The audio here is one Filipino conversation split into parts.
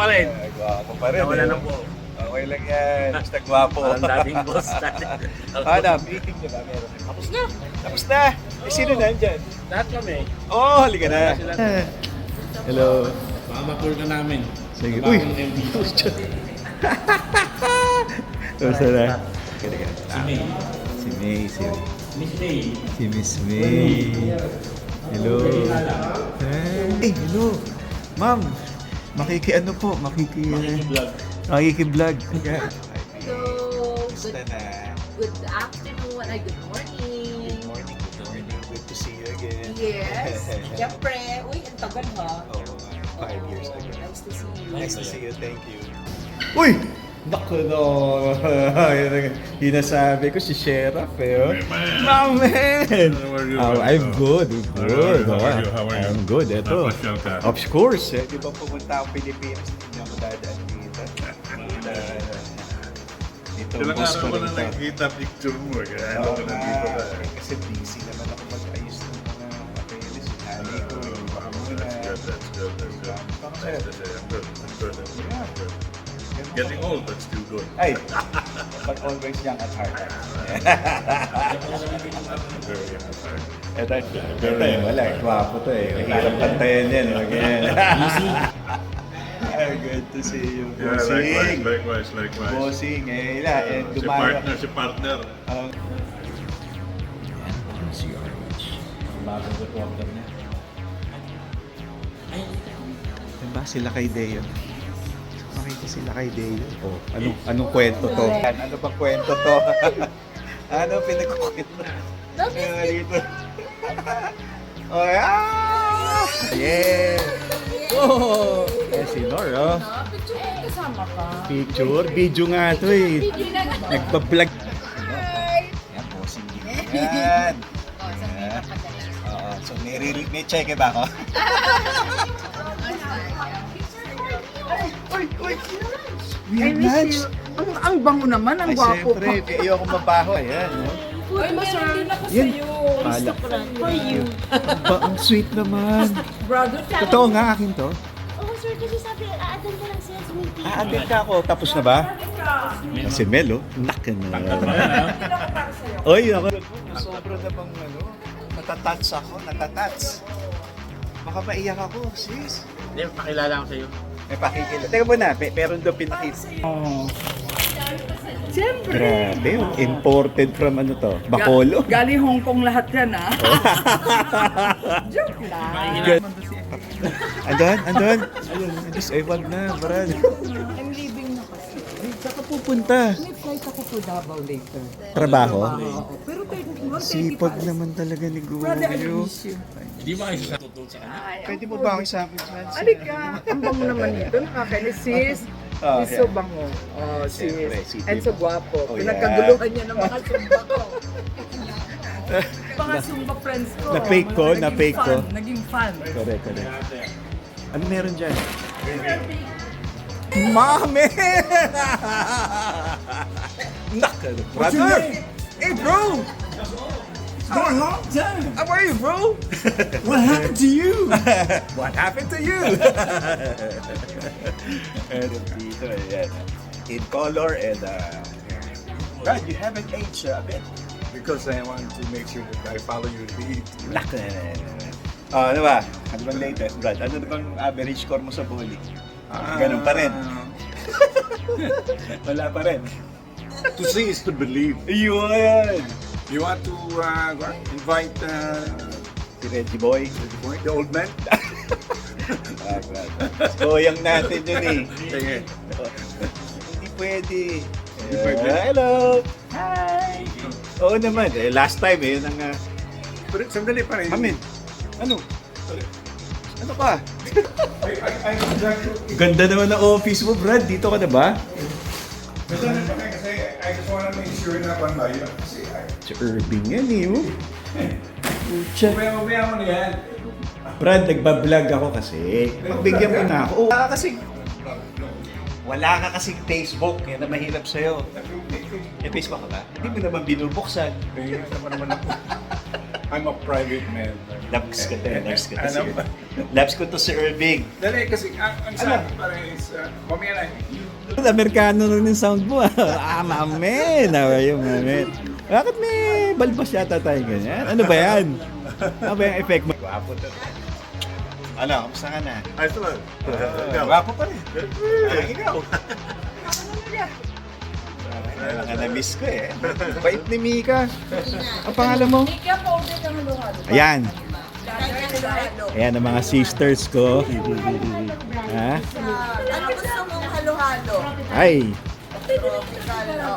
pa rin. Gwapo pa rin. Nawala na po. Okay lang yan. Basta gwapo. Ang dating boss. Ano, meeting nyo ba? Meron. Tapos na. Tapos na. Eh, sino nandyan? Lahat kami. Oh, halika na. Hello. Baka ma-tour ka namin. Sige. Uy! Uy! Basta na. Si May. Si May. Miss May. Si Miss May. Hello. Eh, hello. Ma'am, makikiano po? Vlog. Makikiblog. So, Basta na. good afternoon, ay good morning. Good morning, good morning. Good to see you again. Yes. Siyempre, uy, ang tagal ha. Oh, 5 years ago. Nice to see you. Nice to see you, thank you. Uy! Naku no! Hinasabi ko si Sheriff eh. Oh. Man! How are you? Oh, I'm good. I'm good. How are you? How are you? I'm good. Ito. Napasyal ka? Of course. Eh. Di ba pumunta ako Pilipinas, hindi ako dadaan dito. Dito, Ilang boss araw ko ko rin na to. nakikita picture mo eh. Kaya Oo ako nandito ka. nga. Kasi busy naman ako mag-ayos ng mga papeles. Nanay ko. Yung mga muna. That's good. That's good. Nice to see you. I'm good. I'm good. I'm good. Getting old, but still good. Ay, but always young at heart. Very happy. Ito, wala. Gwapo to eh. Mahirap pantayan yan. Easy. Good to see you, Yeah, Bossing. likewise. Bossing, eh, ila, eh, Si partner. Si RH. Bagong reporter niya. Diba sila kay Deo? Makita sila kay Deo. Oh, anong kwento to? Ano bang kwento to? Ano pinagkukwento? Dito. Oh, yeah! Yeah! Oh! Eh, si Nor, oh. Picture ko kasama ka. Picture? Video nga to eh. Video na nga. Nagpa-vlog. Hi! Yan, bossing yun. Yan. Yan. Oo, so may check ba ako? Uy! We I have miss lunch. you. Ang bango naman, ang Ay, gwapo siyempre. pa. Ayoko mabaho. Ayan, no? Uy, meron din ako Yan. sa'yo. Pala. For you. Ang sweet naman. Brother, Totoo nga akin to. Oo, sir, kasi sabi, a-attend ka lang sales meeting. Attend ka ako. Tapos na ba? Si Melo. Laki na. Oy, ako. Sobra na bang natatats ako. Baka maiyak ako, sis. Hindi, pakilala ko sa'yo. May pakikila. Teka muna, meron doon pinakita. siyempre. Grabe, imported from ano to? Bacolod. Galing Hong Kong lahat yan, ha? Joke lang. Andun? Ayun, ay wag na, brad. I'm leaving na kasi. Saan ka pupunta? May flight ako to Davao later. Trabaho? Oo. Pero 31, Sipag naman talaga ni Brother, I Gulio. miss you. Hindi ba kayo tutulong sa kanya? Pwede mo ba ako isapin sa Alika, ang bango naman nito. Nakakainis, sis. Oh, Sis, so bango. Oh, Siyempre, sis. si And so Timo. guwapo. Oh, Pinagkaguluhan niya ng mga sumba ko. Mga sumba friends ko. Na-fake ko, Naging na-fake ko. fan, Naging fan. Correct. Ano meron dyan? Mami! Naka, brother! Hey, bro! It's been a long time. How are you, bro? What happened to you? What happened to you? And dito, ayan. In color and Brad, you haven't aged a bit. Because I want to make sure that I follow your lead. Naka. Ano ba? Ano bang latest, Brad? Ano na bang average score mo sa bowling? Ganun pa rin. Wala pa rin. To see is to believe. Yun! You want to invite Si Reggie Boy. the old man? Goyang natin yun eh. Sige. Hindi pwede. Hindi pwede. Hello! Hi! Oo naman. Last time yun ang... Pero sandali pa rin. Amin. Ano? Ano ka? I Ganda naman ng office mo, Brad. Dito ka na ba? Sandali pa rin kasi I just want to make sure na panday. Kasi Si Irving yan eh. Oh. Pucha. umaya mo na yan. Brad, nagbablog ako kasi. Pagbigyan mo na ako. Oh, wala ka kasi. Wala ka kasi Facebook. Yan na mahirap sa'yo. May Facebook ka ba? Hindi mo naman binubuksan. Tama naman ako. I'm a private man. Labs ko to, labs ko to Ano si ba? Labs ko to si Irving. Dali, kasi ang sabi pa rin is, mamaya na, Amerikano rin yung sound mo. Mamen! How are you, mamen? Bakit may balbas yata tayo ganyan? Ano ba yan? Ano ba yung effect mo? Gwapo to. Ano, kamusta ka na? ay, ito lang. Gwapo pa rin. Ikaw. Mga na-miss ko eh. Bait ni Mika. Ang pangalan mo? Kaya pa-order ng halo-halo. Ayan. Ayan ang mga sisters ko. Ha? Ano gusto mong halo-halo? Ay.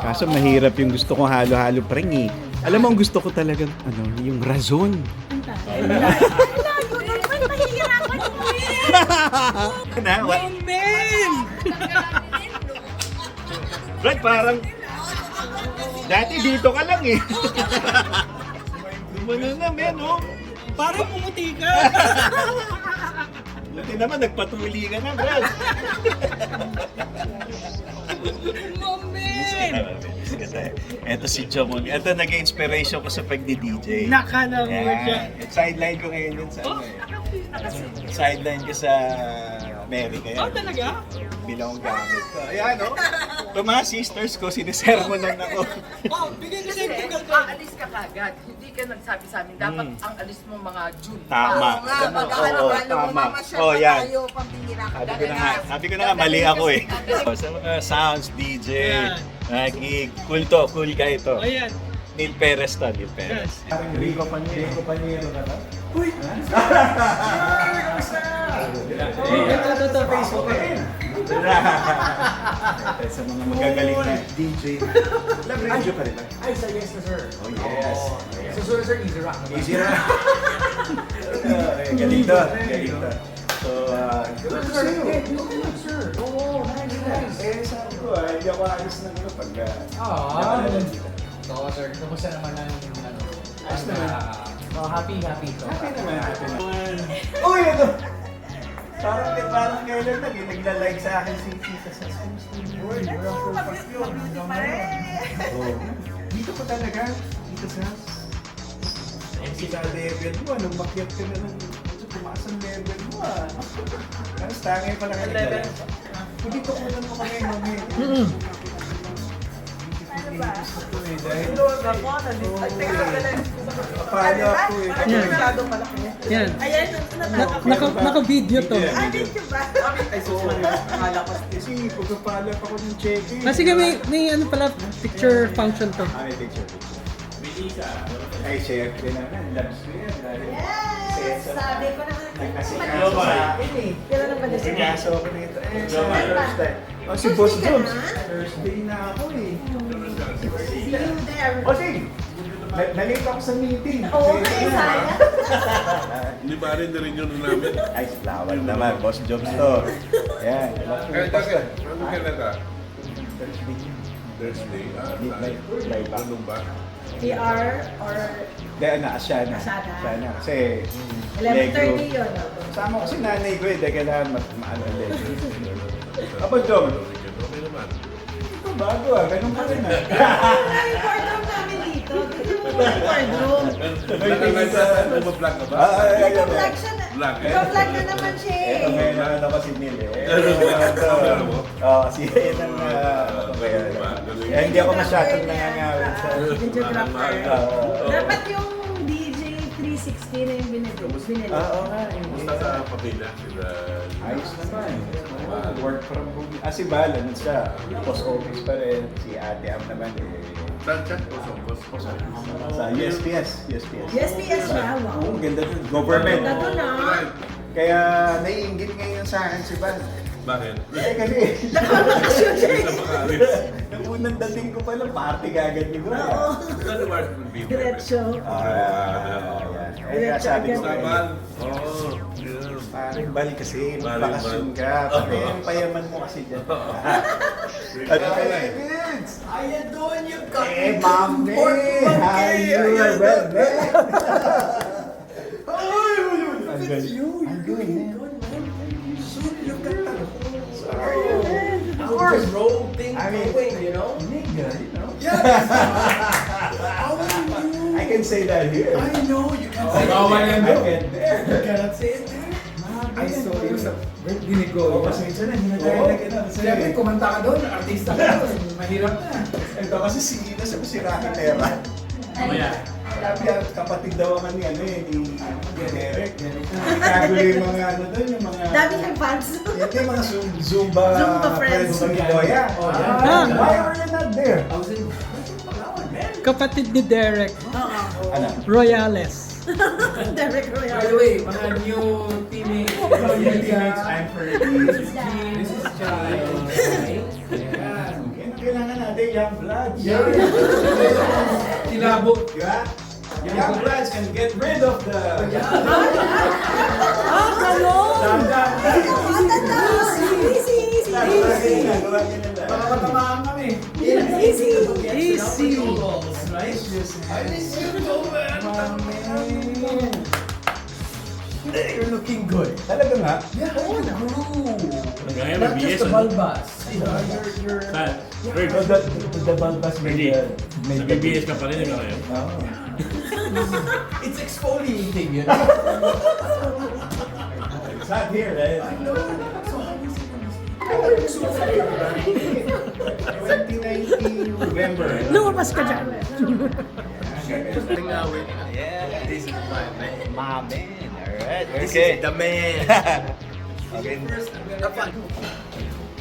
Kaso mahirap yung gusto kong halo-halo pa rin eh. Alam mo, ang gusto ko talagang yung razon. Na, what? Brad, parang dati dito ka lang eh. Lumano na, men, oh. Parang pumuti ka. Buti naman, nagpatuli ka na, Brad. Ito si Jomon. Ito nag-inspiration ko sa pagdi-DJ. Nakala mo Yan. Sideline ko ngayon yun sa ano eh. Sideline ko sa America yan. Oh, talaga? Bilang gamit ko. Ayan, oh. Ito mga sisters ko, sinisermonan ako. Aalis ka kagad. Hindi ka nagsabi sa amin. Dapat ang alis mo mga June. Tama. Oo nga, Oo, mag-halo-halo mo, tama. mamasyal Oh, pa yan. tayo, pambihira ka. Sabi ko na nga, mali ako eh. Sa mga sounds, DJ, cool to, cool guy to. Ayan. Neil Perez to, Neil Perez. Rico Paniero na ba? Uy! Ito, Facebook ko. Sa mga magagaling na DJ. Love radio ka rin ba? Ay, yes na sir. Oh yes. Sir, easy rock naman. Easy na. Galing to, galing to. So, Sir. Oo, nice. eh sabi ko, hindi ako alis ng ano pag... Oo, sir. Kamusta naman ang Ayos naman. happy. Happy naman. Uy, ito! Parang kailan nagla-like sa akin si sa Studio. Uy, dito ko talaga. Dito sa... MC sa level mo, nung makyat ka na ng... Tumaas ang level mo ah. Ano, stangay pala ka level. Dito ko lang ako ngayon, mami. Dahil papalo ako eh. Yan. Ayan, Naka-video to. Kasi pagpapalo ako ng check-in. Sige, may ano pala, picture function to. May picture. Ay, syempre naman. Loves ko yan. Yes! Sabi ko na nga. Nagkasikaso sa akin eh. Nagkasikaso ako nito. Sa Thursday. Oh, si Boss Jones. Thursday na ako eh. O, sige. Nalate ako sa meeting. Okay, sayang. Hindi ba rin yun namin? Ay, lawal naman. Boss Jones to. Yan. Kaya tayo, ano kailan ka? Thursday. Thursday? Midnight. Live back. Anong ba? PR or Dahil na, Asyana. Asyana. Kasi, 11:30 yun. Sama ko si nanay ko eh, dahil kailangan maano ulit. Apo, Jom. Okay naman. Ito bago ah, ganun pa rin ah. Yung boardroom namin dito. Boardroom. Nag-vlog ka ba? Nag-vlog siya na. Vlog eh. Nag-vlog na naman siya eh. Eto, may naman ako si Neil eh. Camera mo? Oo, kasi yun ang hindi ako masyadong nangangawin sa... Videographer. Oo. Dapat yung DJ 360 na yung binili. Oo nga. Basta sa pamilya. Ayos naman. Work from home. Si Val, ano siya? Post office pa rin. Si Ate Am naman eh. Saan siya? Sa USPS. USPS siya, wow. Oo, ganda dun. Government. Ganda dun ah. Kaya naiingit ngayon sa akin si Val. Bakit? Kasi Nakabakasyon siya eh. nung unang dating ko pa lang, party kagad ni Bro. Oo. Saan yung Martin Bieber? Diretso. Kaya sabi ko, Saban? Oo. parang Bal kasi, Bal, magbakasyon Bal. ka. Pati yung payaman mo kasi dyan. At kids! ayan doon yung Eh, mami! How you are well, man? Ang galing. Ang galing, man. Our road thing I mean, going, you know? Nigga, you know? Yes! I can say that here. I know, you can't Oh, say bawal it yan there. there. You cannot say it there. I saw you sa birthday ni Oo, Go. pasensya na, hindi na tayo nag-ano. Siyempre, kumanta ka doon, artista ka doon. Mahirap na. Ito kasi nasa si Rocky Terra. Sabi niya, kapatid daw ako ni Derek. Ikagulo yung mga ano doon, yung mga... Dami ng fans. Ito yung mga Zumba Zumba friends. ni Goya. Oh, Ah. Why are you not there? I was in Palawan, man. Kapatid ni Derek, Ano? Royales. Derek By Royale. the way, mga new teammates. Hello, new teammates. I'm Fergie. This is Chai. Yan. Kailangan natin young blood. Kilabot. Diba? Young bloods can get rid of the... Ah, ganon! Easy, easy, easy. Baka matamaan kami. Easy. Easy. Right? I miss you so man. You're looking good. Talaga nga? Yeah, you grew. Gaya Not ng just the BS, balbas. You're... Saan? Wait, The bulbas Fergie. Nag-BBS ka pa rin ngayon. It's exfoliating, you know? It's not here, right? I know. So how is it? 2019 November. Lumabas ka dyan. Yeah, this is my man. My man. Alright, This is the man.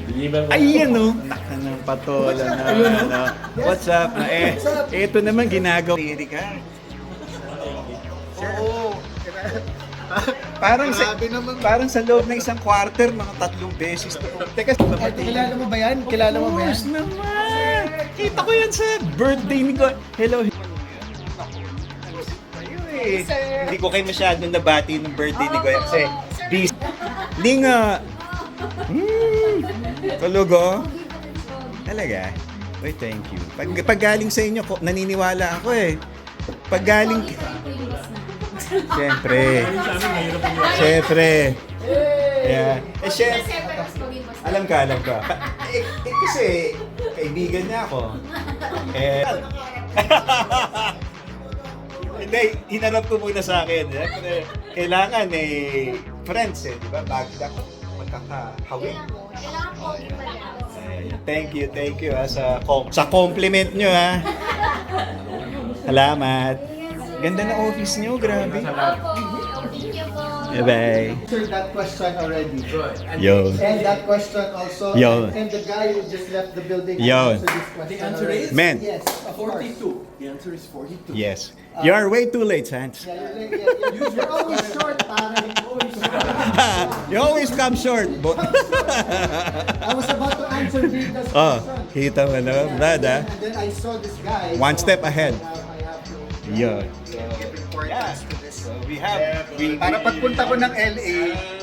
Deliver mo. Ayan o. Taka ng patola na. Ano. What's up? Ito naman ginagawa. Riri ka. Oo. Parang sa loob ng isang quarter, mga 3 beses to. Teka, Kilala mo ba yan? Kilala mo ba yan? Yes naman! Kita ko yan sa birthday ni Goy. Hello. Ayun eh. Hindi ko kayo masyadong nabati ng birthday ni Goy. Kasi, busy. Hindi nga. Kalugo? Talaga? Uy, thank you. Pag galing sa inyo, naniniwala ako eh. Pag galing... Siyempre. Siyempre. Yeah. Eh, syempre. Alam ka. Kasi, kaibigan niya ako. Hindi, hinarap ko muna sa akin. Siyempre, kailangan friends di ba? Bago ako magkakahawin. Thank you sa compliment nyo ha. Salamat. Ganda na office nyo, grabe. Bye-bye. answered that question already. Yo. And that question also. Yo. And the guy who just left the building Yo. answered this question. The answer already. is? Man. Yes, of course. 42. The answer is 42. Yes. You are way too late, Sans. Yeah, you're always short, pare. You always come short. I was about to answer Vita's Oh, question. kita mo na, Brad, ha? And then I saw this guy. One so step ahead. now I have to Yo. give importance to this. So we have... Para pagpunta ko ng LA,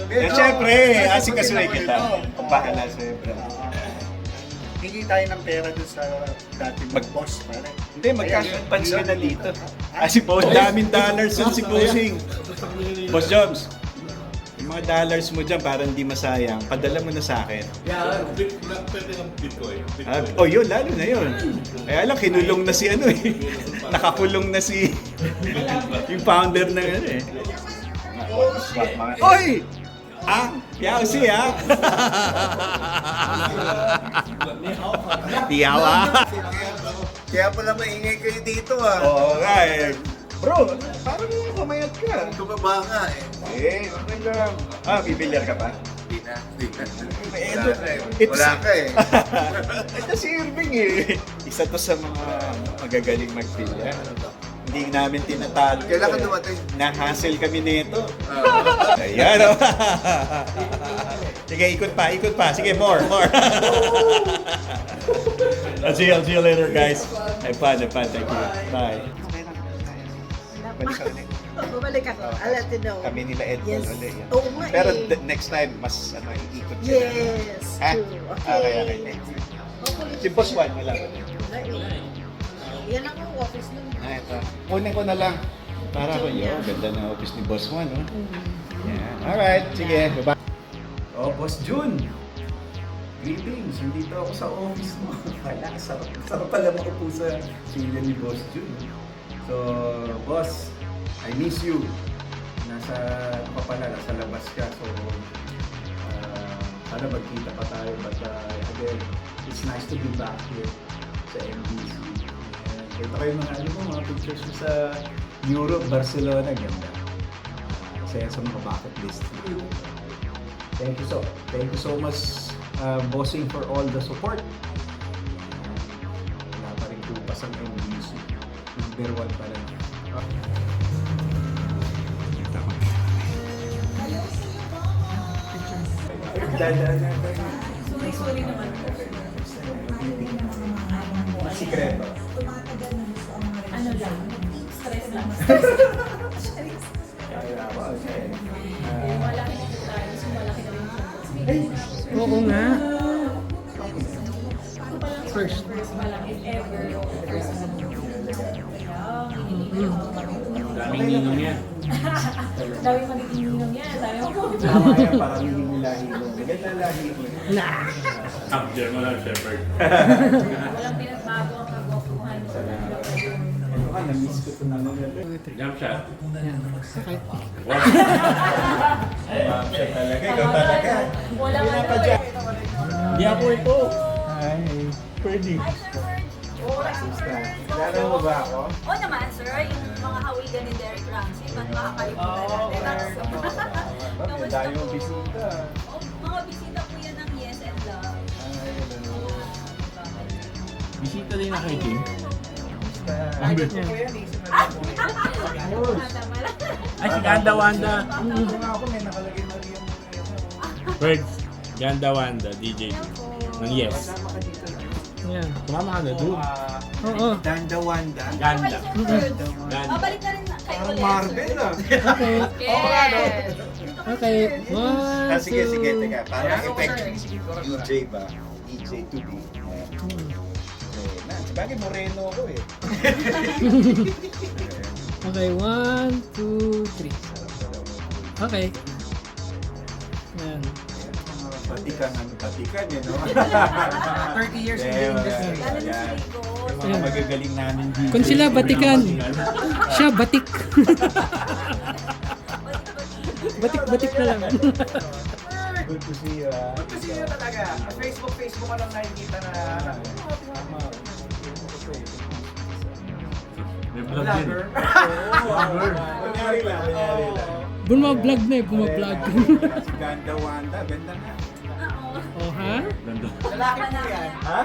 Eh, syempre, asikasuhin kita. Bahala, syempre. Hingi tayo ng pera dun sa dating boss, pare. Hindi, magkakapansin ka na dito. Si Boss, daming dollars yun si Bossing. Boss Jobs, yung mga dollars mo dyan para hindi masayang, padala mo na sa akin. Yeah. Pwede ng Bitcoin. Yun, lalo na yun. Kaya lang, kinulong na si ano eh. Nakakulong na si yung founder ng ano eh. Oy! Tiyaw si ha? Tiyaw Kaya pala maingay kayo dito ah. Oo nga eh. Bro, parang kumayat ka. Tumaba nga eh. Okay lang. Bibilyar ka pa? Hindi na. It's- Wala ka eh. Ito si Irving eh. Isa to sa mga magagaling magbilyar. Hindi namin tinatalo. Kailan ka dumating? Na-hassle kami nito. Ayan o. Sige, ikot pa. Sige, more. I'll see you later, guys. Have fun. Thank you. Bye. Bumalik ako. I'll let you know. Kami nila Edmond Yes. ulit. Oo nga Pero eh. next time, mas iikot ka. Yes. Ha? True. Okay. Hopefully. Si Boss Juan, wala ba? Wala eh. Yan ang office nun. Ito. Kunin ko na lang. Para ko yun. Ganda na office ni Boss Juan, no? Yan. Alright. Sige. Bye-bye. Oh, Boss Jun. Greetings. Nandito ako sa office mo. Wala. Sarap pala maupo sa silya ni Boss Jun. So, boss, I miss you. Nasa, ano ka pala, nasa labas ka. So, sana magkita pa tayo. But again, it's nice to be back here sa MBC. Ito kayo mga pictures mo sa Europe, Barcelona, ganda. Kasi sa mga bucket list. Thank you so much, bossing, for all the support. Wala pa rin kupas ang MBC. Number 1 pa rin. Sorry naman. Sikreto. Ano lang? Stress lang. Malaki na ito tayo. So malaki na rin ito. Oo nga. First malaki ever. First Daming ninong yan. Dami magiging ninong yan. Sabi mo. Tama yan, parang hindi mo lahi mo. Maganda lahi mo. German and Shepherd. Walang pinagbago ang kagwapuhan mo. Ano ka, na-miss ko ito naman. Jump shot. Ma'am siya talaga, ikaw talaga. Walang ano eh. Hindi ako ito. Hi, pwede. Lalo mo ba ako? Oo naman, sir. Yung mga hawigan ni Derek Ramsey, ba't makakalimutan natin? May dayong bisita. Oh, mga bisita po yan ng Yes and Love. Bisita din na kay Kim. Ay, si Ganda Wanda. Ako may nakalagay na rin yung Birds. Ganda Wanda, DJ ng Yes. Yan. Tumama ka na doon. Oo. Danda Wanda. Ganda. Ganda. Babalik na rin kay Parang ulit. Marvel ah. Okay. Yes! Okay. One, Sige, sige, two. teka. Parang effect. EJ ba? EJ to be. Bagay moreno ako eh. Okay, 1, 2, 3. Okay. Yan. Patikan yun, no? 30 years in the industry. Lalo na si Rico. Yung mga magagaling namin dito. Kung sila batikan, siya batik. Batik na lang. Good to see you. Good to see you talaga. Facebook ko lang nakikita na. May vlog din. Kunyari lang. Bumablog na eh, bumablog. Si Ganda Wanda, ganda nga. Oh, ha? Ganda. Lalaki po yan. Ha?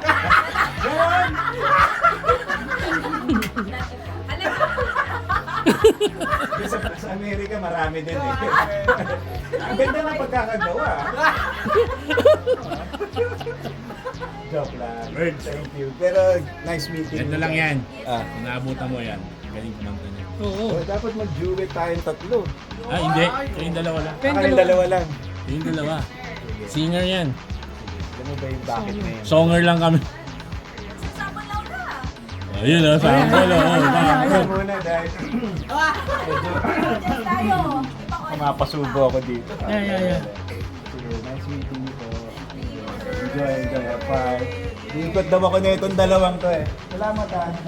Sa Amerika marami din eh. Ang ganda ng pagkakagawa. Joke lang. Birds. Thank you. Pero nice meeting. Ganda lang yan. Ah. Kung naabutan mo yan, galing kumanta niya. Oo. Oh, dapat mag-duet tayong tatlo. Ah, hindi. Kayong dalawa lang. Kayong dalawa lang. Kayong dalawa. Singer yan. Alam mo ba yung bakit na yun? Songer lang kami. Sasapan lang ka. Ayun o, sample o. Ayaw muna dahil Diyan tayo. mapasubo ako dito. Yeah. Sige, nice meeting you po. Enjoy. Bye. Ikot daw ako na itong dalawang to eh. Salamat guys.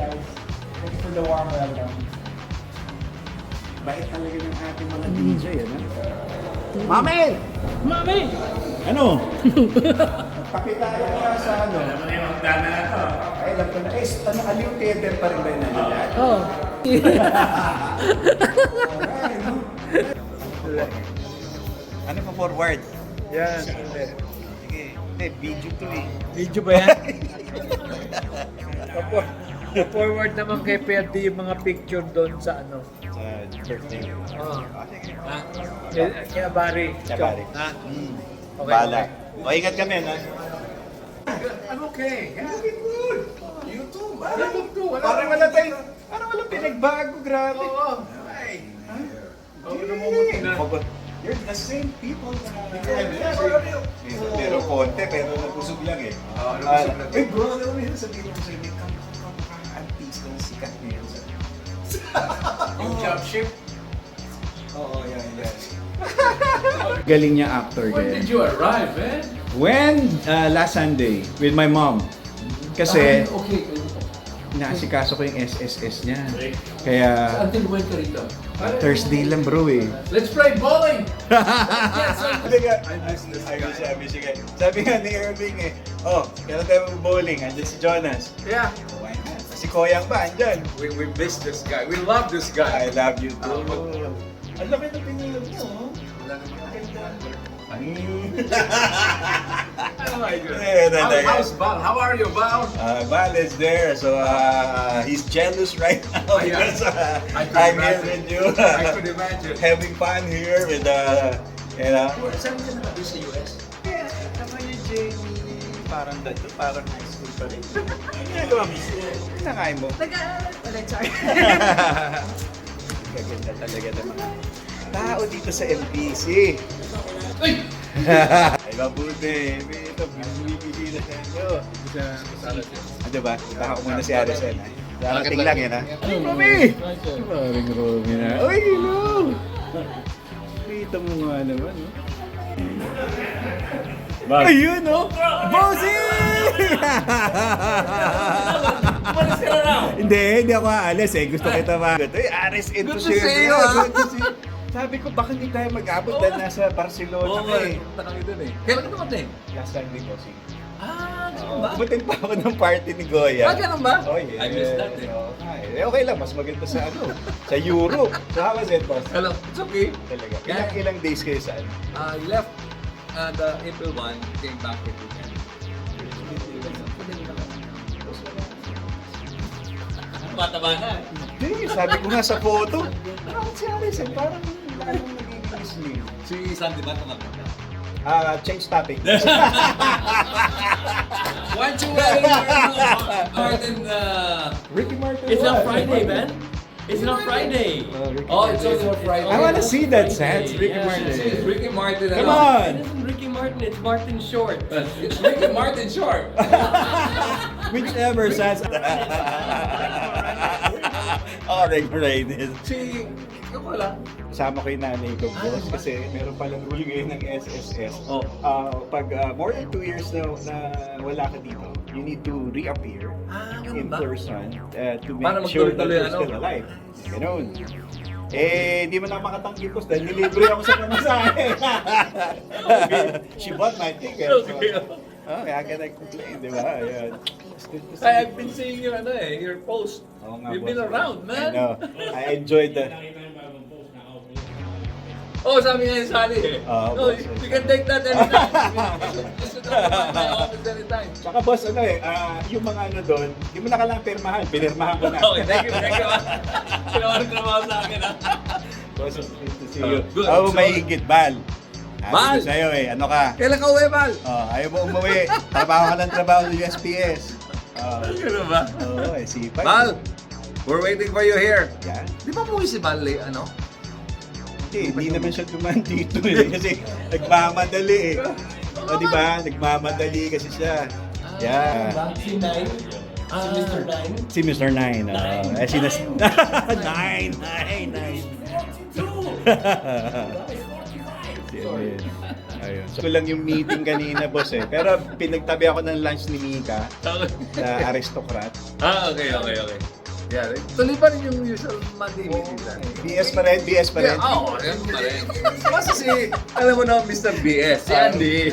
Thanks for the warm welcome. Bait talaga ng ating mga DJ, ano? Mami! Mami! Ano? Pakitaya nga sa ano. Ay, alam ko na. Ano, Aliw Theater pa rin ba yun nalala? Oh. Ano pa forward? Yan. Sige. Hindi, video to eh. Video ba yan? forward naman kay PRD yung mga picture doon sa ano. Sa birthday. Oh. Sige. Ha? Kaya Barry. Kaya Barry. Ha? Okay. Bala. O, ingat kami, no? I'm okay. I'm looking good. YouTube. Parang wala pinagbago. Grabe. Oo. Ay. You're the same people na Pero konti, pero nagusog lang eh. Hey bro, alam mo yun, sabihin mo sa'yo, may artist ng sikat ngayon. Yung job ship? Oo, yan. Galing niya actor When did you arrive, man? When? Last Sunday, with my mom. Kasi, Okay. inaasikaso ko yung SSS niya. Kaya Until when ka rito? Thursday lang bro eh. Let's play bowling! Sabi nga ni Irving eh, oh, kailan tayo mag-bowling? Andyan si Jonas. Yeah, Why not? Si Koyang ba? Andyan. we miss this guy. We love this guy. I love you too. Ang laki na pinilog mo. Oh my God. Yeah, How's Val? How are you, Val? Val is there, so he's jealous right now yeah. because I could I'm here imagine. with you, I could imagine. having fun here with you know. Saan ka nakabis sa US? Yeah, kama yung Jamie, parang dato, parang high school pa rin. Ano ginagawa mo? Nakain mo? Nag-aaral pala, Char. Gaganda talaga ng mga tao dito sa MPC. Uy! Ay, mabuti. Ito, bibigyan na sa inyo. Ano ba? Baka ko muna si Arison, ha? Darating lang yan, ha? Ay, Romy! Maring Romy na. Uy, hello! Kita mo nga naman, no? Ayun, no? Bossy! Hindi ako aalis eh. Gusto kita mga. Uy, Aris into Good to see you, ha? Good to see you. Sabi ko, baka hindi tayo mag-abot dahil nasa Barcelona ka eh. punta kami dun eh. Kailan ka dumating? Last time din, Bossy. Ganun ba? Butin pa ako ng party ni Goya. Ganun ba? Oh, yeah. I missed that eh. Okay lang, mas maganda sa sa Europe. So how was it, boss? Hello, it's okay. Talaga. Yeah. Ilang days kayo saan? I left the April 1, came back with weekend. Mataba na eh. Hindi, sabi ko nga sa photo. Parang si Harrison, parang lalong naging Muslim. Si Sandy ba tumapunta? Change topic. Why don't you Martin, Ricky Martin. It's not what? Friday, man. It's not Friday. oh, it's also Friday. I wanna see that, Sans. Ricky Yeah. Martin. It's Ricky Martin. Come It on! isn't Ricky Martin, it's Martin Short. It's Ricky Martin short. Whichever, Sans. Oh, Ricky Martin. Si, yung wala. Kasama ko yung nanay ko, boss, kasi meron palang rule ngayon ng SSS. Oh. Pag more than 2 years na wala ka dito, you need to reappear in person to Para make sure that magtuloy-tuloy, you're still alive. Ganun. Eh, di mo na makatanggi ko dahil nilibre ako sa pamasahe. She bought my ticket. So, kaya ka nag-complain, di ba? Ayan. It's good to see you. I've been seeing you, your post. Oo nga, You've been boss. around, I man. know. I enjoyed the... Oh, sabi nga yung Sally eh. Oo, No, boss. you can take that anytime. Just drop by my office anytime. Tsaka boss, yung mga ano doon, di mo na kailangang pirmahan, pinirmahan ko na. Okay, thank you. Pinawarin ko naman sa akin ha. Boss, it's good to see you. Good. Oh, may higit, Bal. Bal! Sabi ko sa'yo ano ka? Kailan ka uwi, Val? Ayaw mo umuwi. Trabaho ka ng trabaho sa USPS. Ano ba? Oo, sipag. Val, we're waiting for you here. Yan. Di ba umuwi si Val, ano? Hindi naman siya dumaan dito eh. Kasi nagmamadali eh. O di ba? Nagmamadali kasi siya. Yan. Si Nine. Si Mr. Nine. Si Mr. Nine. Nine. Ayun. So lang yung meeting kanina, boss eh. Pero pinagtabi ako ng lunch ni Mika sa Aristocrat. Okay. Yeah, tuloy pa rin yung usual Monday meeting lang. BS pa rin. Yeah, yan pa rin. Basta alam mo na, Mr. BS, si Andy.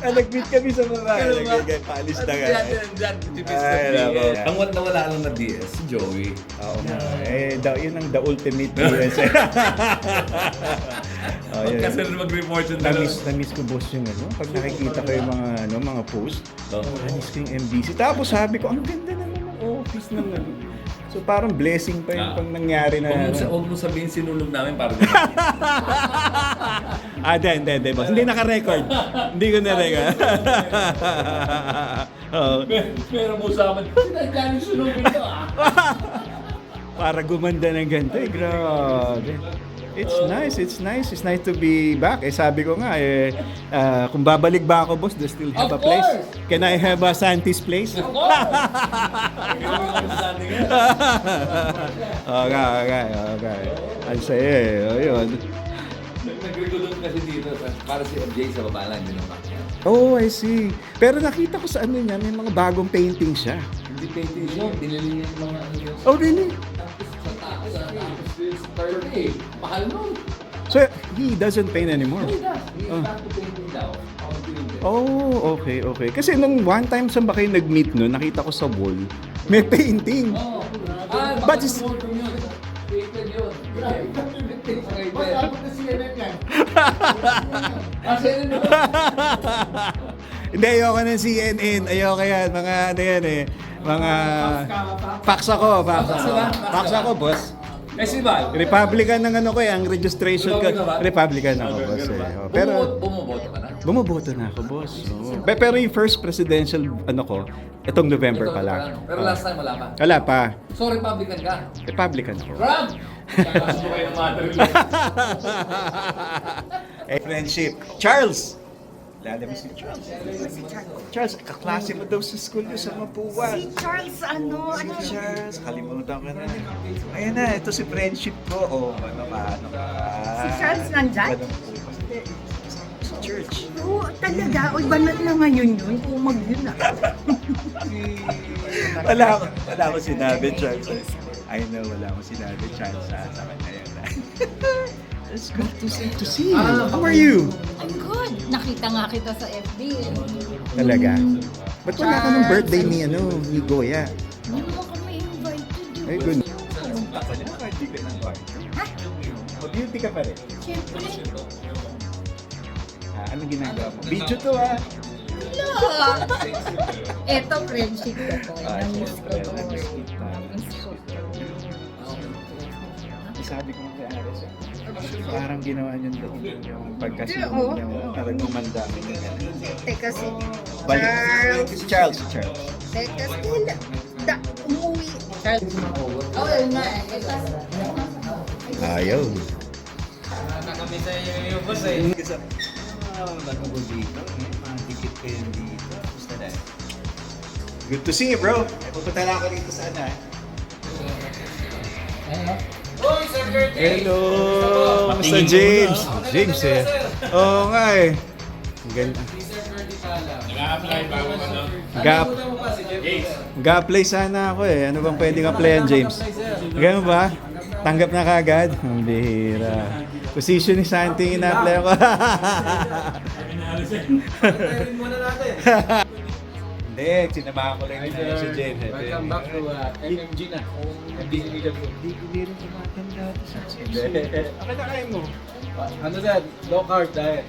Nag-meet kami sa mga Ganun ba? paalis na nga. Dyan, si Mr. Ay, nako. BS. Ang nawala lang na BS, si Joey. Oo nga. Yun ang the ultimate BS. Kasi mag-report yun Na-miss ko boss yung pag nakikita ko yung mga post, na-miss ko yung MBC. Tapos sabi ko, ang ganda naman ng office ng So parang blessing pa yung pang nangyari na. Huwag mo sabihin sinulog namin para Hindi, boss. Hindi naka-record. Hindi ko na-record. Pero mo sa amin, sinadya yung sunugin ko Para gumanda ng ganito grabe. It's nice to be back. Sabi ko nga, kung babalik ba ako, boss, do still have a Of place? course! Can I have a Santis place? Of course! Okay. Ang saya Ayun. Nag-regulate kasi dito para si MJ sa baba lang, hindi naman. Oh, I see. Pero nakita ko sa niya, may mga bagong painting siya. Independent yun. Binili niya yung mga ano yun. Oh, really? Tapos sa taas, tapos sa 30. Mahal nun. So, he doesn't paint anymore? He does. He is back to painting daw. Oh, okay. Kasi nung one time saan ba kayo nag-meet no, nakita ko sa wall, may painting. Oo. But Baka it's- sumorto yun. Painted yun. Grabe. Masabot na CNN yan. Kasi ano? Hindi, ayoko ng CNN. Ayoko yan. Mga ano yan eh. Mga... Fax ako, boss. Festival. Republican ng ano ko eh, ang registration ko. Republican ako, boss eh. Oh, pero... Bumuboto ka na? Bumuboto na ako, boss. Oh. Pero yung first presidential ano ko, itong November pa lang. Pero last time wala pa. Wala pa. So, Republican ka? Republican ako. Trump! Kakasbo kayo ng mother-in-law. Eh, friendship. Charles! Lala mo si Charles. Charles, kaklase mo daw sa school niyo sa Mapua. Si Charles, ano Si Charles, kalimutan ko na. Ayan na, ito si friendship ko. Oh, ano ka. Si Charles nandyan? Sa church. Oo, talaga. Uy, banat na ngayon yun. Umag yun ah. Wala ko sinabi, Charles. I know, wala ko sinabi, Charles, sa kanya yun. It's good to see you. How are you? I'm good. Nakita nga kita sa FB. Talaga? Ba't wala ka ng birthday ni Goya? Hindi mo kami invited. Ay, good. Ha? Beauty ka pa rin. Siyempre. Anong ginagawa mo? Video to Wala. Eto, friendship ko to. Namiss ko to. Namiss ko to. Sabi ko kay Aris, parang ginawa niyo yung pagkasunod niya. Parang gumanda. Teka, si Balik. Si Charles. Teka, sila. Umuwi. Oo, yun na eh. Ayaw. Nakakami sa iyo, boss eh. Bago ko dito. Dikit kayo dito. Gusto na. Good to see you, bro. Pupunta na ako dito sana. Hoy, Sir Curtis! Hello! Kamusta, James? James eh. Oo nga eh. Ang ganda. Nag-a-apply bago ka na. Ga-apply sana ako eh. Ano bang pwedeng applyan, James? Ganun ba? Tanggap na kagad? Ang bihira. Position ni Santi yung ina-apply ako. Hindi, sinamahan ko lang yun si James. Welcome back to MMG na. Hindi rin tumatanda ito sa James. Ako na kain mo. Ano dad? Low carb diet.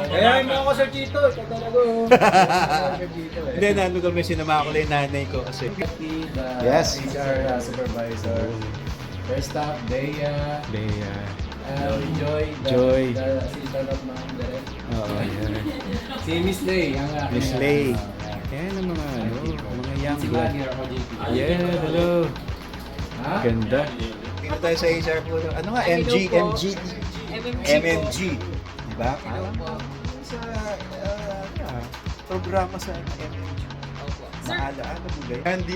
Kaya mo ako sa Chito. Ito talaga. Hindi, nandun kami sinamahan ko lang yung nanay ko kasi. Yes. HR supervisor. First up, Dea. Bea. Joy. Joy. The assistant of Ma'am Direk. Oo, yan. Si Miss Lay. Ang Miss Lay. Yan ang mga mga young Si blood. Maggie ako JP. Yeah, hello. Ha? Ganda. Dito tayo sa HR po. Ano nga? MMG. Diba? Sa programa sa MMG. Maalaala mo ba yun? Andy,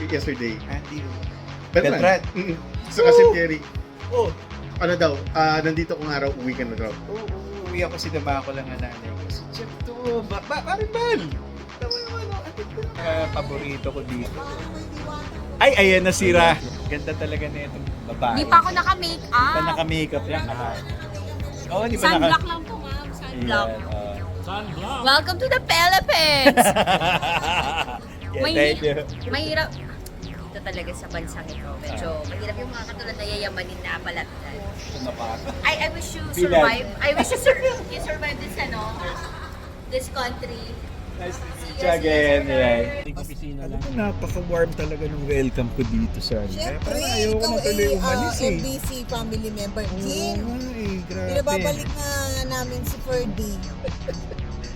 yesterday. Andy. Beltran. Sa Kasimpieri. Oh, Ano daw, nandito kung araw, uwi ka na daw. uwi ako, sinamahan ko lang ang nanay ko. Check to, parang bal! Paborito ko dito. Ay, ayan nasira. Ganda talaga na itong babae. Hindi pa ako naka-make Pa up. naka-makeup yan. Oo, di ba Sunblock lang to, ma'am. Sunblock. Yan, Welcome to the Philippines! yeah, thank you. Mahirap. Ito talaga sa bansang ito. Medyo mahirap yung mga katulad na yayamanin na palatdan. I wish you survive. I wish you survive this this country. Nice to meet you again. Alam mo, napaka-warm talaga ng welcome ko dito sa Siyempre, ayaw ko ikaw na tuloy ay umalis eh. MBC family member. Jim, Grabe. pinababalik na namin si Ferdy.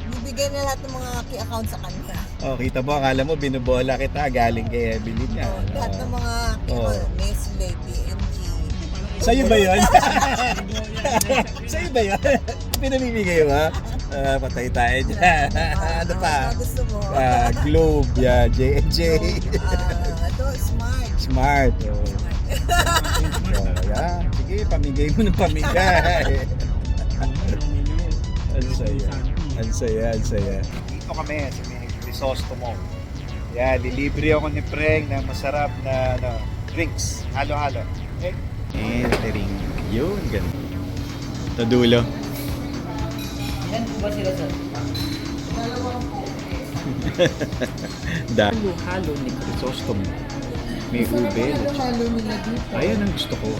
Bibigyan na lahat ng mga key account sa kanya. Oh, kita mo, akala mo binubola kita galing kay Evelyn yan. Lahat ng mga key Oh. account, Nestle, PNG. Sa'yo ba yun? Sa'yo ba yun? Pinamimigay mo? Patay tayo dyan. Ano pa? Gusto mo? Globe, yeah, J&J. Ito, smart. Smart. Oh. Yeah. Sige, pamigay mo ng pamigay. Ang saya. Dito kami sa may Crisostomo. Yan, lilibre ako ni Preng ng masarap na drinks. Halo-halo. Okay? Entering. Yun, ganun. Ito dulo. Yan po ba sila, sir? Halo-halo ni Chrysostom. May ube. Ayan ang gusto ko.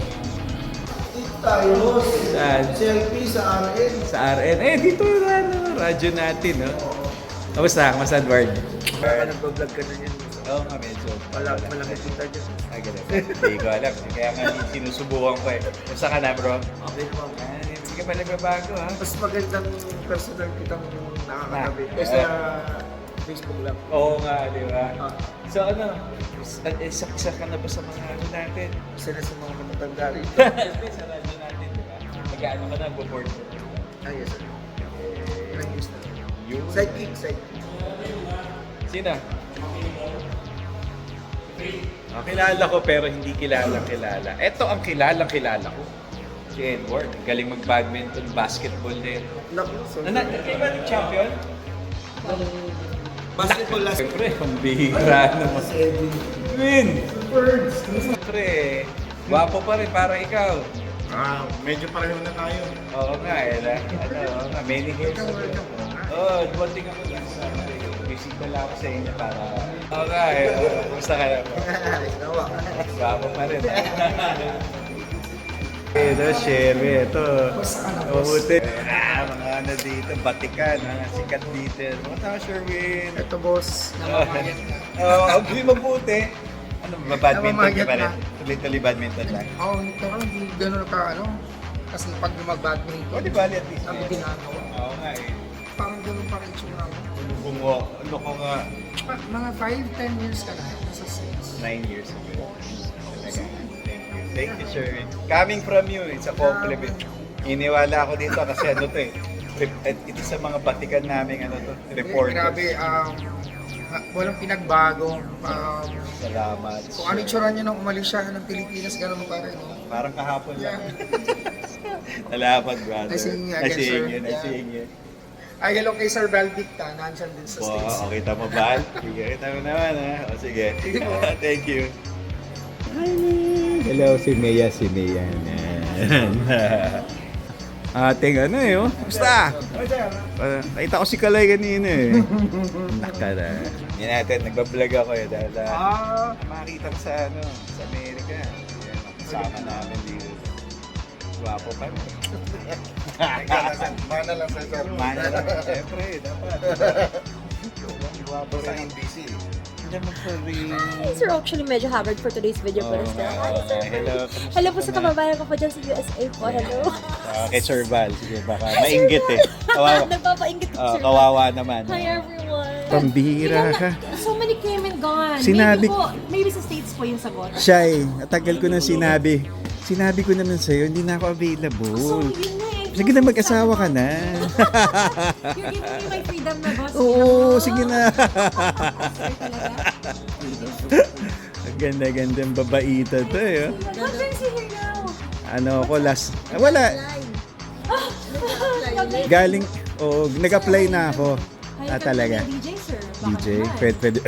Tayo, Saan? selfie sa RN. Sa RN. Eh, dito na, radyo natin, no? Kamusta? Kamusta, Edward? Baka nag-vlog ka na yan. Oo nga, medyo. Malaki kita dyan. Ay, ganun. Hindi ko alam. Kaya nga sinusubukan ko eh. Kamusta ka na, bro? Okay naman. Hindi ka pa nagbabago, ha? Mas magandang personal kitang nakakatabi. Ah. Kaysa Facebook lang. Oo nga, di ba? So ano, isa ka na ba sa mga ano natin? Isa na sa mga matatanda rin. Siyempre, sa radyo natin, di ba? Mag-ano ka na, board mo. Ah, yes, sir. Ilang years na. Yun. Sidekick. Sino? Kilala ko pero hindi kilala. Ito ang kilala ko. Si Edward, ang galing mag-badminton, basketball din. Naku, so... Kayo ba nag-champion? Basketball last... Siyempre, pambihira naman. Win! Siyempre, gwapo pa rin para ikaw. medyo pareho na tayo. Oo nga, many years ago. Oo, dumating ako lang sa bisita lang ako sa inyo para... Oo nga kumusta ka na? Gwapo pa rin. Ito, Sherry, ito. Mabuti. Mga ano dito, Batikan, sikat dito. Mga Sherwin. Ito, boss. Hindi mabuti. Ano ba, badminton ka pa rin? Tuloy-tuloy badminton lang. Pero hindi gano'n kasi pag mag-badminton, O, di ba, at least. ang ginagawa. Oo nga eh. Parang gano'n pa rin tsura mo. Ano ko nga, Mga 5-10 years ka na, nasa 6. 9 years ago. Thank you, sir. Coming from you, it's a compliment. Iniwala ako dito kasi ano to eh. Ito sa mga batikan namin reporters. Grabe, walang pinagbago. Salamat. Kung ano yung tsura niya nung umalis siya ng Pilipinas, gano'n pa rin. Parang kahapon lang. Salamat, brother. Nice seeing you again, sir. Nice seeing you. Ay, hello kay Sir Valdicta, nandyan din sa States. Wow, kita mo ba? Sige, kita mo naman ha. O sige. Thank you. Hi, hello, si Mea. Ating ano eh, oh. Basta! Nakita ko si Kalay kanina eh. Nakala. Yan natin, nagbablog ako eh dahil makita ko sa Amerika. Yan, kasama namin dito. Gwapo pa rin. Mana lang sa Sir. Mana lang, siyempre, dapat. Gwapo rin ang busy. Hi, sir. Actually, medyo haggard for today's video, pero still. Hi, sir. Hello po sa kababayan ko po dyan sa USA po. Hello. Kay Sir Val, sige, baka mainggit eh. Kawawa. Nagpapainggit po, sir. Kawawa naman. Hi, everyone. Pambihira ka. So many came and gone. Sinabi- Maybe sa States po yung sagot. Shy, natagal ko na sinabi. Sinabi ko naman sa'yo, hindi na ako So, available. yun na eh. Sige na, mag-asawa ka na. You're giving me my freedom na, boss. Oo, sige na. Sir, talaga. Ang ganda-gandang babaita to eh. Oh. What brings you here now? Ano ako last... Wala. Galing... nag-apply na ako. Talaga. DJ, sir. DJ? Pwede.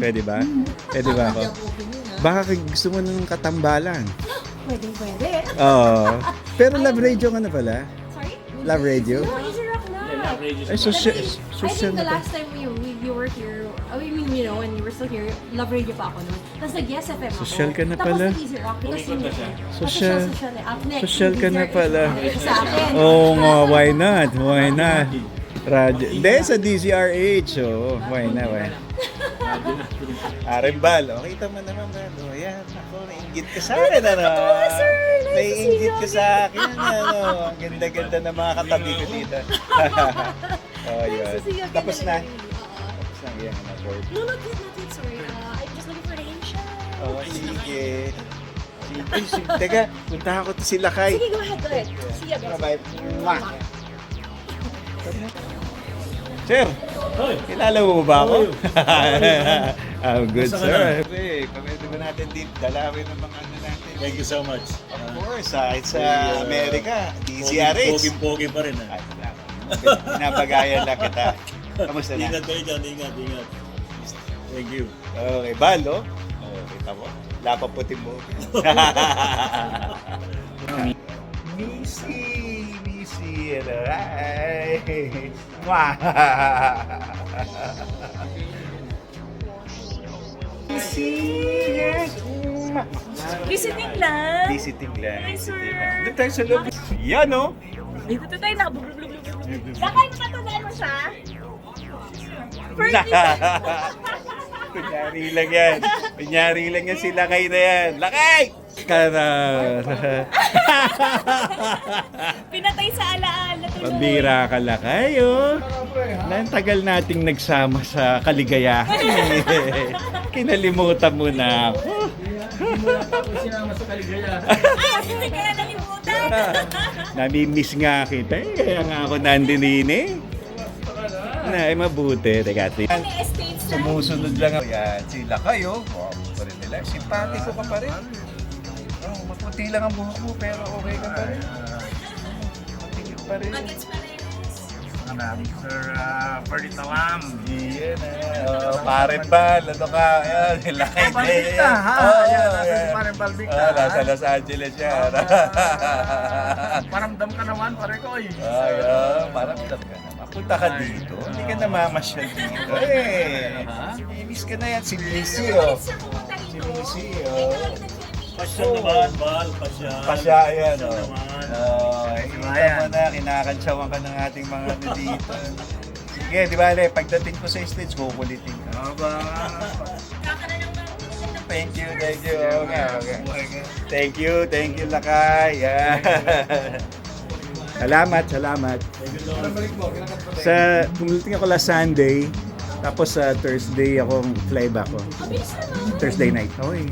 Pwede ba? Pwede ba ako? Baka gusto mo ng katambalan. Pwede. Oo. Pero love radio ka na pala. Sorry? Love radio? No, Easy Rock na. Ay, social I think the na last time you were here, I mean, you know, when you were still here, Love Radio pa ako noon. Tapos nag-Yes FM ako. Social ka na Tapos pala. nag-Easy Rock. Because Social. Up next. Social ka na pala. Sa akin. Oo nga, why not? Why not? Radio. Hindi, sa DZRH. Oh, why not? Arimbal, kita mo naman ba? O yan, ako, nainggit ka sa akin, ano? Nainggit ka sa akin, ano? Ang ganda-ganda ng mga katabi ko dito. Oh, yun. Tapos na. Tapos na, yan, na-board. No, not yet, sorry. I'm just looking for the Asia. Oh, sige. Ay, teka, punta ako to sila kay. Sige, go ahead. See you guys. Bye. Mwah. Sir, kilala mo ba ako? I'm good, sir. Pwede ba natin dito? Dalawin ang mga ano natin. Thank you so much. Of course, it's sa Amerika. DZRH. Pogi pa rin Ay, pinapagayan lang kita. Kamusta na? Ingat kayo dyan, ingat. Thank you. Okay, Balo. Oh, kita mo. Lapaputin mo. Missy. Ay. Mwah. Visiting lang. Visiting lang. Hi, sir. Doon tayo sa loob. Yan, no? Ay, dito tayo na. Lakay, matatunan mo siya? First Kunyari lang yan. Kunyari lang yan sila kayo na yan. Lakay! Kana. Pinatay sa alaala. Pambira ka lakay, oh. Ang tagal nating nagsama sa kaligayahan. Kinalimutan mo na ako. Hindi mo lang tapos sinama sa kaligayahan. Hindi ka na nalimutan. Nami-miss nga kita eh. Kaya nga ako nandinin eh. Na, mabuti. Teka, Ano yung estates na? sumusunod lang ako. Yan, sila kayo. Wow, pa rin nila. Simpatiko ka pa rin. Oh, maputi lang ang buhok mo, pero okay ka pa rin. Maputi pa rin. Bagets pa rin. Sir Ferdy Talam. Iyan eh. Pare ba? Lalo ka. Ayan, sila kayo. Balbicta, ha? Ayan, nasa si Pare Balbicta, ha? Nasa Los Angeles yan. Paramdam ka naman, pare ko eh. Maramdam ka na. Mapunta ka dito. Hindi ka na mamasyal dito. Miss ka na yan. Si Lizzie, oh. Sir, pumunta Si rito. Lizzie, oh. Pasyal naman, Bal. Pasyal. Pasya, yan, oh. naman. Kita mo na, kinakantsawan ka ng ating mga ano dito. Sige, di ba, Le, pagdating ko sa stage, kukulitin ka. Thank you. Okay. Thank you, Lakay. Yeah. Salamat. Pumuliting ako last Sunday, tapos sa Thursday akong flyback ko. Thursday night. Okay.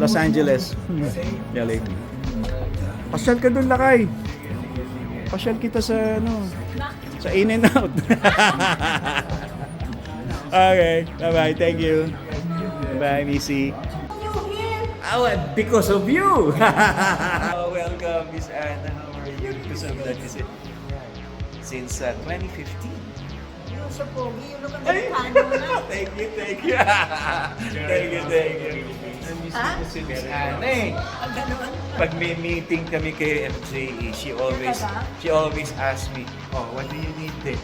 Los Angeles. LA. Pasyal ka doon, Lakay. Pasyal kita sa sa In-N-Out. Okay. Bye-bye. Thank you. Bye, Missy. Oh, because of you. Welcome, Miss Anna. How are you? Because of that, since 2015. Yung sa pogi, yung lugar Ay! Thank you. Thank you. Ha? Si Miss Anna eh. Pag may meeting kami kay FJE, she always asks me, oh, what do you need there? I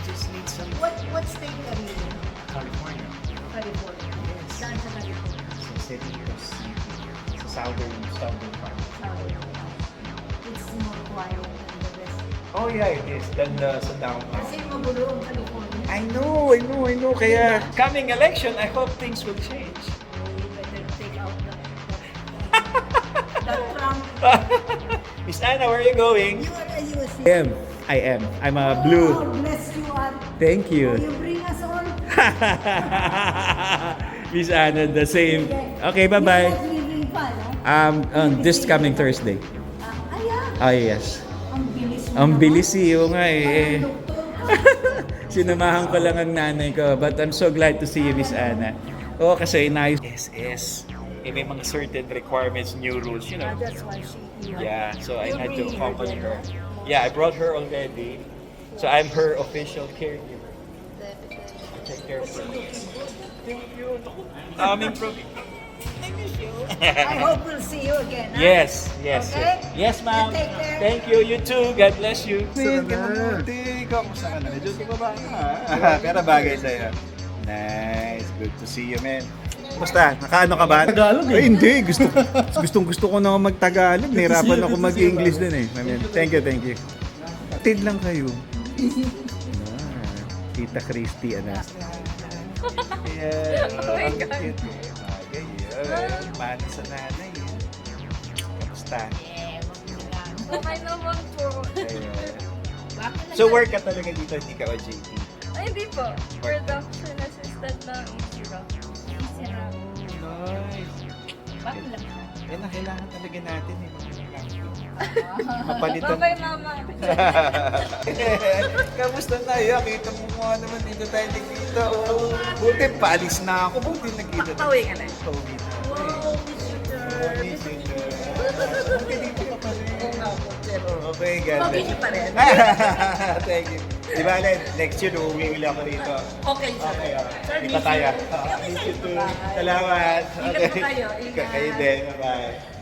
just need some What state are you in? California. California. Saan sa California? Sa Cerritos. Sa southern part. It's more quiet than the rest. Oh yeah, it is. Then sa downtown. Kasi magulo ang California. I know. Kaya coming election, I hope things will change. You better take out the Trump. Miss Anna, where are you going? You are a USA. I am. I'm a blue. Oh, bless you are. Thank you. You bring us on. Miss Anna, the same. Okay, bye-bye. You're not leaving pa, no? This coming Thursday. Ayan. Oh, yes. Ang bilis mo Ang naman. bilis nga eh. Parang doktor. Sinamahan ko lang ang nanay ko. But I'm so glad to see you, Miss Anna. Oo, kasi inayos. SS. May mga certain requirements, new rules, you know. That's why she. Yeah, so I You're had to bringing accompany her her. Yeah, I brought her already. So I'm her official caregiver. Take care of her. Thank you. Coming from... I hope we'll see you again. Ha? Yes. Okay? Yes, ma'am. You take care. Thank you. You too. God bless you. Kamusta ka na? Medyo ba pero bagay sa'yo. Nice. Good to see you, man. Kumusta? Nakaano ka ba? Tagalog eh. Ay, hindi. Gusto ko na mag-Tagalog. Nahirapan ako mag-English din eh. Thank you. Tid lang kayo. Tita Christy, anak. Yeah. Oh my God. Mani sa nanay. Kamusta? Okay naman po. So work ka talaga dito, hindi ka OJT? Ay, hindi po. Production assistant ng Easy Rock. Nice. Bakit lang? Kailangan talaga natin eh. Mapalitan. Bye-bye, mama. Kamusta na? Kita mo mga naman dito tayo nagkita. Oh, buti paalis na ako. Buti nagkita. Pauwi ka na. Pauwi na. Wow, Mr. Okay, dito ka pa rin. Okay, God Pauwi bless. niyo pa rin. Thank you. Di ba, Len? Next year, uuwi ulit ako dito. Okay, sir. Okay, Sir, Kita tayo. Miss you too. Salamat. Ingat po kayo. Ingat. Kayo din. Bye.